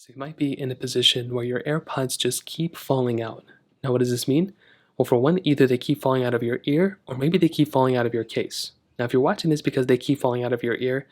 So you might be in a position where your AirPods just keep falling out. Now, what does this mean? Well, for one, either they keep falling out of your ear or maybe they keep falling out of your case. Now, if you're watching this because they keep falling out of your ear,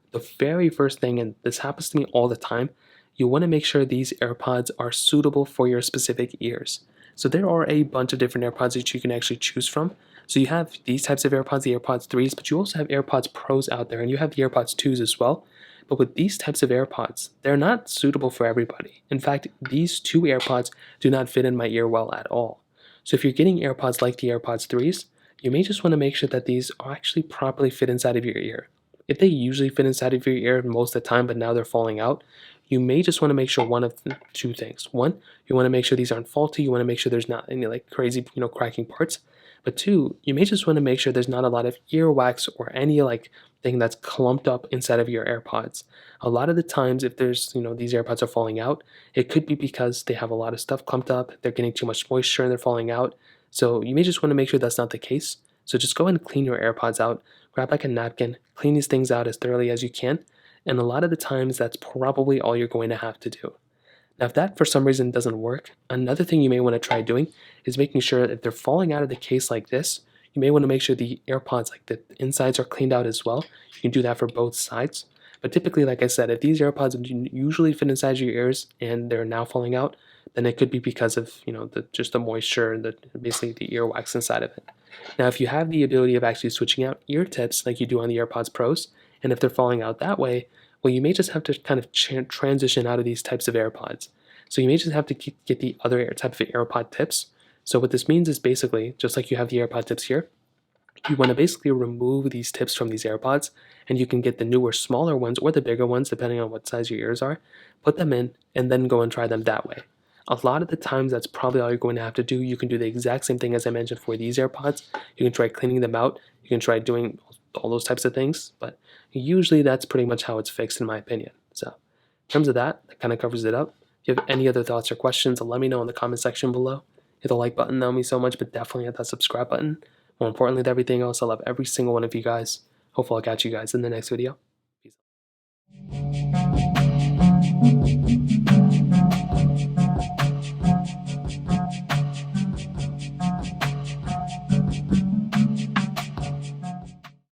the very first thing, and this happens to me all the time, you want to make sure these AirPods are suitable for your specific ears. So there are a bunch of different AirPods that you can actually choose from. So you have these types of AirPods, the AirPods 3s, but you also have AirPods Pros out there, and you have the AirPods 2s as well. But with these types of AirPods, they're not suitable for everybody. In fact, these two AirPods do not fit in my ear well at all. So if you're getting AirPods like the AirPods 3s, you may just want to make sure that these actually properly fit inside of your ear. If they usually fit inside of your ear most of the time, but now they're falling out, you may just want to make sure one of two things. One, you want to make sure these aren't faulty. You want to make sure there's not any like crazy, cracking parts. But two, you may just want to make sure there's not a lot of earwax or any like thing that's clumped up inside of your AirPods. A lot of the times, if there's, these AirPods are falling out, it could be because they have a lot of stuff clumped up, they're getting too much moisture and they're falling out. So you may just want to make sure that's not the case. So just go ahead and clean your AirPods out, grab like a napkin, clean these things out as thoroughly as you can. And a lot of the times, that's probably all you're going to have to do. Now, if that for some reason doesn't work, another thing you may want to try doing is making sure that if they're falling out of the case like this, you may want to make sure the AirPods, like the insides, are cleaned out as well. You can do that for both sides. But typically, like I said, if these AirPods usually fit inside your ears and they're now falling out, then it could be because of just the moisture and basically the earwax inside of it. Now, if you have the ability of actually switching out ear tips like you do on the AirPods Pros, and if they're falling out that way, well, you may just have to kind of transition out of these types of AirPods. So you may just have to get the other type of AirPod tips. So what this means is basically, just like you have the AirPod tips here, you want to basically remove these tips from these AirPods, and you can get the newer, smaller ones or the bigger ones, depending on what size your ears are, put them in, and then go and try them that way. A lot of the times, that's probably all you're going to have to do. You can do the exact same thing as I mentioned for these AirPods. You can try cleaning them out. You can try doing all those types of things, but usually that's pretty much how it's fixed in my opinion. So in terms of that kind of covers it up. If you have any other thoughts or questions, let me know in the comment section below. Hit the like button, that would mean so much, but definitely hit that subscribe button. More importantly than everything else, I love every single one of you guys. Hopefully I'll catch you guys in the next video.